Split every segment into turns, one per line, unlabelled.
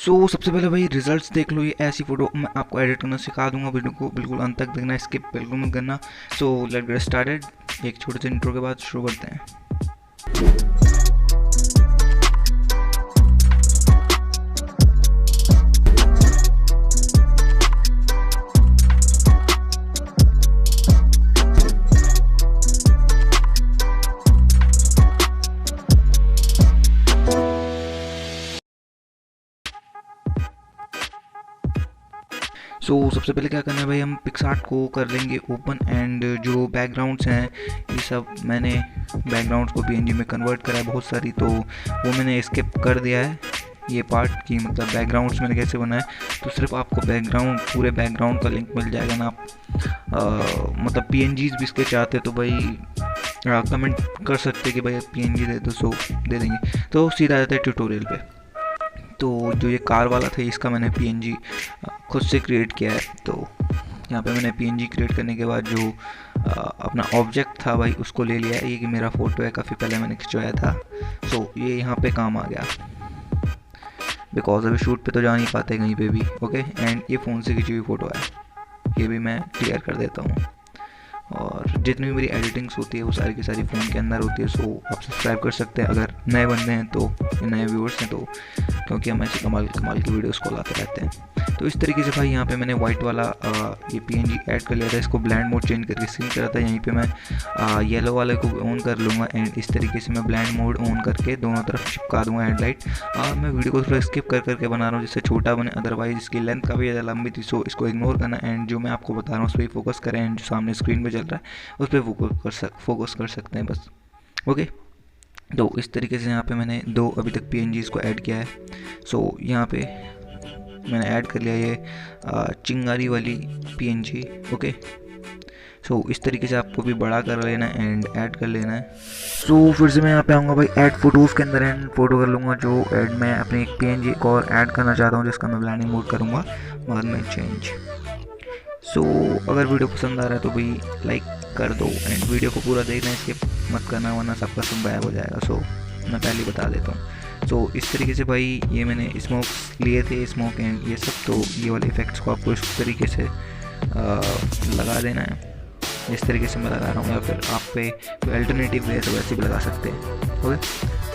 सबसे पहले भाई रिजल्ट्स देख लो। ये ऐसी फ़ोटो मैं आपको एडिट करना सिखा दूंगा, वीडियो को बिल्कुल अंत तक देखना, स्किप बिल्कुल मत करना। So let's get started. एक छोटे से इंट्रो के बाद शुरू करते हैं। सबसे पहले क्या करना है भाई, हम पिक्सार्ट को कर लेंगे ओपन एंड जो बैकग्राउंड्स हैं ये सब मैंने बैकग्राउंड्स को पीएनजी में कन्वर्ट करा है बहुत सारी, तो वो मैंने स्किप कर दिया है ये पार्ट की, मतलब बैकग्राउंड्स मैंने कैसे बनाया। तो सिर्फ आपको बैकग्राउंड पूरे बैकग्राउंड का लिंक मिल जाएगा ना। आप मतलब पीएनजीज भी इसके चाहते तो भाई कमेंट कर सकते कि भाई पीएनजी दे दो, सो दे देंगे। तो सीधा जाता है ट्यूटोरियल पे। तो जो ये कार वाला था इसका मैंने पीएनजी खुद से क्रिएट किया है। तो यहाँ पे मैंने पीएनजी क्रिएट करने के बाद जो अपना ऑब्जेक्ट था भाई उसको ले लिया है। ये कि मेरा फ़ोटो है, काफ़ी पहले मैंने खिंचवाया था। ये यहाँ पे काम आ गया, बिकॉज अभी शूट पे तो जा नहीं पाते कहीं पे भी। ओके, एंड ये फ़ोन से खिंची हुई फ़ोटो है, ये भी मैं क्लियर कर देता हूँ। और जितनी भी मेरी एडिटिंग्स होती है वो सारी की सारी फ़ोन के अंदर होती है। सो आप सब्सक्राइब कर सकते हैं अगर नए बंदे हैं तो, नए व्यूअर्स हैं तो, क्योंकि हम ऐसे कमाल कमाल की वीडियोस को लाते रहते हैं। तो इस तरीके से भाई यहाँ पे मैंने वाइट वाला ये पीएनजी ऐड कर लिया था। इसको ब्लेंड मोड चेंज करके स्क्रीन करा था। यहीं पे मैं येलो वाले को ऑन कर लूँगा एंड इस तरीके से मैं ब्लेंड मोड ऑन करके दोनों तरफ चिपका दूँगा हेडलाइट। मैं वीडियो को थोड़ा स्किप कर करके बना रहा हूँ जिससे छोटा बने, अदरवाइज इसकी लेंथ काफ़ी ज़्यादा लंबी थी। सो इसको इग्नोर करना एंड जो मैं आपको बता रहा हूँ उस पर ही फोकस करें एंड जो सामने स्क्रीन पर चल रहा है उस पर फोकस कर सकते हैं बस। ओके, तो इस तरीके से यहाँ पे मैंने 2 अभी तक पीएनजीज़ को ऐड किया है। यहाँ पे मैंने ऐड कर लिया ये चिंगारी वाली पीएनजी। ओके, इस तरीके से आपको भी बड़ा कर लेना है एंड ऐड कर लेना है। फिर से मैं यहाँ पे आऊँगा भाई ऐड फोटोज़ के अंदर एंड फोटो कर लूँगा जो ऐड मैं अपने एक पीएनजी को और ऐड करना चाहता हूँ जिसका मैं ब्लेंडिंग मोड करूँगा बाद में चेंज। अगर वीडियो पसंद आ रहा है तो भाई लाइक कर दो एंड वीडियो को पूरा देखना, स्किप मत करना वरना सबका सब गायब हो जाएगा। मैं पहले ही बता देता हूँ। इस तरीके से भाई ये मैंने स्मोक्स लिए थे, स्मोक एंड ये सब, तो ये वाले इफ़ेक्ट्स को आपको इस तरीके से लगा देना है जिस तरीके से मैं लगा रहा हूँ, या फिर आप पे कोई अल्टरनेटिव वे तो वैसे भी लगा सकते हैं। ओके,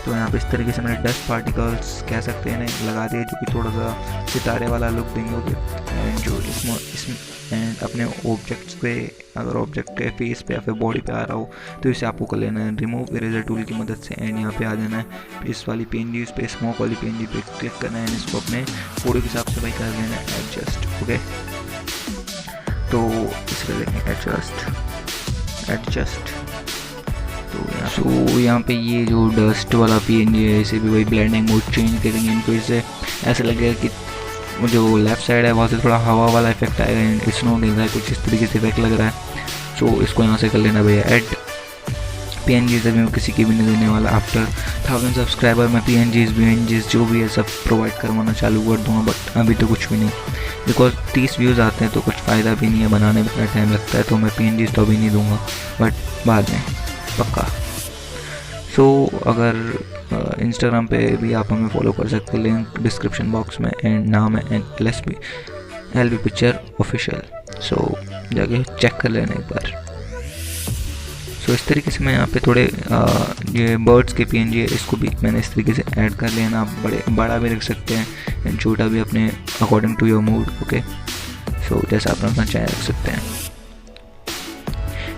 तो यहाँ पे इस तरीके से मैंने डस्ट पार्टिकल्स कह सकते हैं लगा दिए जो कि थोड़ा सा सितारे वाला लुक देंगे। ओके, एंड जो इसमें एंड अपने ऑब्जेक्ट्स पे, अगर ऑब्जेक्ट के फेस पे या फिर बॉडी पे आ रहा हो तो इसे आपको कर लेना है रिमूव इरेजर टूल की मदद से एंड यहाँ पे आ जाना है इस वाली पीएनजी पे, स्मोक वाली पीएनजी पे क्लिक करना है एंड इसको अपने फोटो के हिसाब से भाई कर लेना है एडजस्ट। ओके, तो इसको लेंगे एडजस्ट। तो यहाँ पे ये जो डस्ट वाला पीएनजी है इसे भी वही ब्लेंडिंग मोड चेंज करेंगे इनको, इससे ऐसा लगेगा कि जो लेफ़्ट साइड है वहाँ से थोड़ा हवा वाला इफेक्ट आएगा एंड स्नो गिर रहा है, कुछ इस तरीके से इफेक्ट लग रहा है। इसको यहाँ से कर लेना भैया ऐड पीएनजीज। अभी मैं किसी की भी नहीं देने वाला, आफ्टर 1000 सब्सक्राइबर मैं पीएनजीज जो भी है सब प्रोवाइड करवाना चालू कर दूँगा, बट अभी तो कुछ भी नहीं, बिकॉज 30 व्यूज़ आते हैं तो कुछ फ़ायदा भी नहीं है, बनाने में टाइम लगता है, तो मैं पीएनजीज तो अभी नहीं दूँगा बट बाद में पक्का। अगर इंस्टाग्राम पे भी आप हमें फॉलो कर सकते हैं, लिंक डिस्क्रिप्शन बॉक्स में एंड नाम है lbpictures ऑफिशियल। जाके चेक कर लेना एक बार। इस तरीके से मैं यहाँ पे थोड़े ये बर्ड्स के पीएनजी है इसको भी मैंने इस तरीके से ऐड कर लेना। आप बड़ा भी रख सकते हैं एंड छोटा भी अपने according to your mood. Okay, जैसा आप रखना चाहें रख सकते हैं।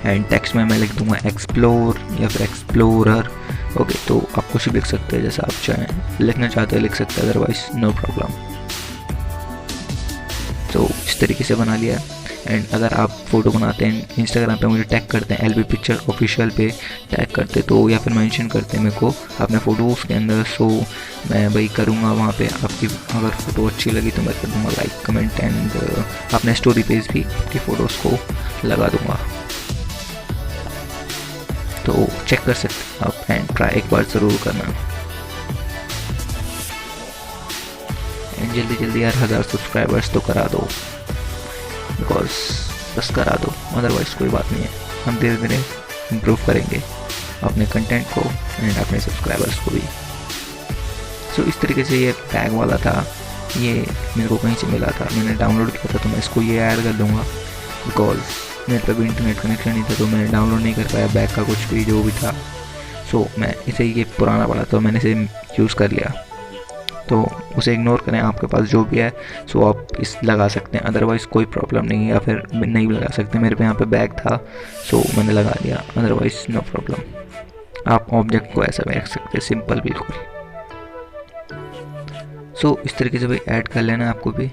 एंड टेक्स्ट में मैं लिख दूंगा एक्सप्लोर या फिर एक्सप्लोरर। ओके, तो आप कुछ भी लिख सकते हैं जैसा आप चाहें, लिखना चाहते हैं लिख सकते हैं, अदरवाइज नो प्रॉब्लम। इस तरीके से बना लिया। एंड अगर आप फ़ोटो बनाते हैं इंस्टाग्राम पे मुझे टैग करते हैं lbpictures ऑफिशियल पे टैग करते तो या फिर मेंशन करते हैं मेरे को अपने फ़ोटोज़ के अंदर, मैं वही करूँगा वहाँ पे। आपकी अगर फ़ोटो अच्छी लगी तो मैं कर दूँगा लाइक कमेंट एंड अपने स्टोरी पेज भी आपकी फ़ोटोज़ को लगा दूँगा। तो चेक कर सकते हैं आप एंड ट्राई एक बार ज़रूर करना। एंड जल्दी यार 1000 सब्सक्राइबर्स तो करा दो, बिकॉज बस करा दो, अदरवाइज़ कोई बात नहीं है, हम धीरे धीरे इम्प्रूव करेंगे अपने कंटेंट को एंड अपने सब्सक्राइबर्स को भी। इस तरीके से ये टैग वाला था ये मेरे को कहीं से मिला था, मैंने डाउनलोड किया था, तो मैं इसको ये ऐड कर दूँगा बिकॉज नेट पर भी इंटरनेट कनेक्शन नहीं था तो मैं डाउनलोड नहीं कर पाया बैक का कुछ भी जो भी था। सो मैं इसे, ये पुराना पड़ा तो मैंने इसे यूज़ कर लिया, तो उसे इग्नोर करें। आपके पास जो भी है सो आप इस लगा सकते हैं, अदरवाइज़ कोई प्रॉब्लम नहीं है, या फिर नहीं भी लगा सकते। मेरे पे यहाँ पे बैग था सो मैंने लगा लिया, अदरवाइज़ नो प्रॉब्लम। आप ऑब्जेक्ट को ऐसा भी रख सकते हैं, सिंपल बिल्कुल। सो इस तरीके से भाई ऐड कर लेना आपको भी।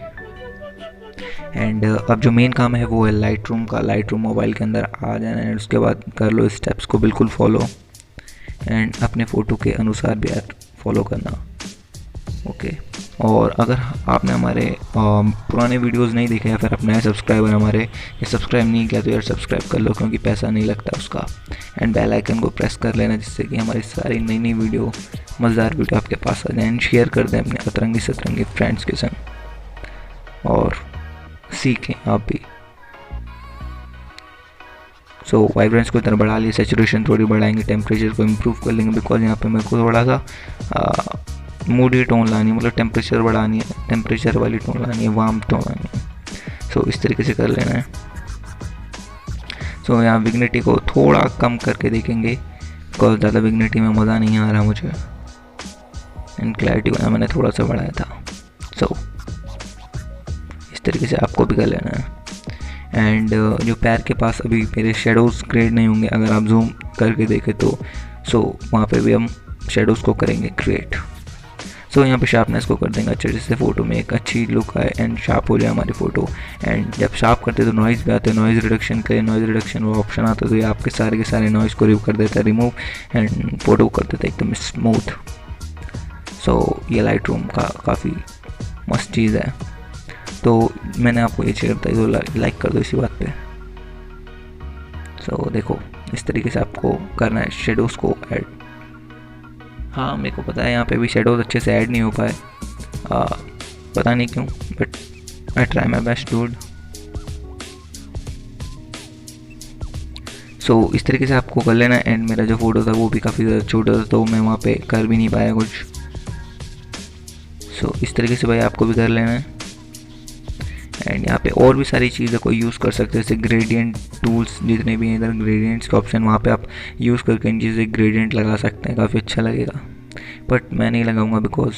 एंड अब जो मेन काम है वो है लाइट रूम का। लाइट रूम मोबाइल के अंदर आ जाना है, उसके बाद कर लो स्टेप्स को बिल्कुल फॉलो, एंड अपने फ़ोटो के अनुसार भी यार फॉलो करना, ओके। और अगर आपने हमारे पुराने वीडियोस नहीं देखे या फिर आप नए सब्सक्राइबर हमारे या सब्सक्राइब नहीं किया तो यार सब्सक्राइब कर लो, क्योंकि पैसा नहीं लगता उसका। एंड बेल आइकन को प्रेस कर लेना, जिससे कि हमारी सारी नई नई वीडियो, मज़ेदार वीडियो आपके पास आ जाए। एंड शेयर कर दें अपने अतरंगी सतरंगी फ्रेंड्स के संग, और सीखें आप भी। सो वाइब्रेंस को इतना बढ़ा लिया, सेचुरेशन थोड़ी बढ़ाएंगे, टेम्परेचर को इम्प्रूव कर लेंगे, बिकॉज यहाँ पे मेरे को थोड़ा सा मूडी टोन लानी है, मतलब टेम्परेचर बढ़ानी है, टेम्परेचर वाली टोन लानी है, वार्म टोन लानी है। सो इस तरीके से कर लेना है। सो यहाँ विग्निटी को थोड़ा कम करके देखेंगे, बिकॉज ज़्यादा विग्निटी में मज़ा नहीं आ रहा मुझे। एंड क्लैरिटी को मैंने थोड़ा सा बढ़ाया था। सो इस तरीके से आपको भी कर लेना है। एंड जो पैर के पास अभी मेरे शेडोज़ क्रिएट नहीं होंगे, अगर आप जूम करके देखें तो सो वहाँ पे भी हम शेडोज़ को करेंगे क्रिएट। सो यहाँ पे शार्पनेस को कर देंगे अच्छे, जिससे फ़ोटो में एक अच्छी लुक आए एंड शार्प हो जाए हमारी फ़ोटो। एंड जब शार्प करते तो नॉइज़ भी आते हैं, नॉइज़ रिडक्शन करें, नॉइज़ रिडक्शन वो ऑप्शन आता है तो ये आपके सारे के सारे नॉइज़ को रिमूव कर देता है, रिमूव, एंड फ़ोटो को कर देता है एकदम स्मूथ। सो ये लाइट रूम का काफ़ी मस्त चीज़ है, तो मैंने आपको ये शेयर बताई, तो लाइक कर दो इसी बात पे। सो देखो इस तरीके से आपको करना है शेडोज़ को ऐड। हाँ मेरे को पता है यहाँ पे भी शेडोज़ अच्छे से ऐड नहीं हो पाए, पता नहीं क्यों, but I try my best dude. So इस तरीके से आपको कर लेना है। एंड मेरा जो फ़ोटो था वो भी काफ़ी ज़्यादा छोटा था, तो मैं वहाँ पे कर भी नहीं पाया कुछ। सो इस तरीके से भाई आपको भी कर लेना है। एंड यहाँ पे और भी सारी चीज़ें को यूज़ कर सकते हैं, जैसे ग्रेडियंट टूल्स जितने भी हैं इधर, ग्रेडियंट्स का ऑप्शन, वहाँ पे आप यूज़ करके इन चीज़ें ग्रेडियंट लगा सकते हैं, काफ़ी अच्छा लगेगा। बट मैं नहीं लगाऊंगा बिकॉज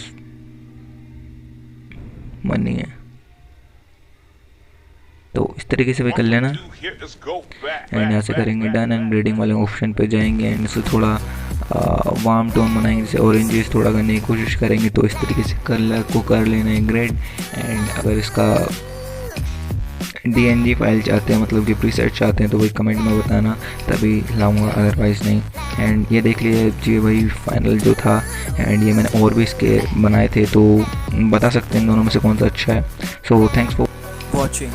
मन नहीं है। तो इस तरीके से भी कर लेना। एंड यहाँ से करेंगे डन, एंड ग्रेडिंग वाले ऑप्शन पे जाएंगे, एंड इसे थोड़ा वार्म टोन बनाएंगे, जैसे ऑरेंजेस थोड़ा करने की कोशिश करेंगे। तो इस तरीके से कलर को कर लेना है ग्रेड। एंड अगर इसका DNG फाइल चाहते हैं, मतलब कि प्रीसेट चाहते हैं, तो वही कमेंट में बताना, तभी लाऊंगा, अदरवाइज़ नहीं। एंड ये देख लीजिए भाई फाइनल जो था। एंड ये मैंने और भी इसके बनाए थे, तो बता सकते हैं दोनों में से कौन सा अच्छा है। So thanks for
watching.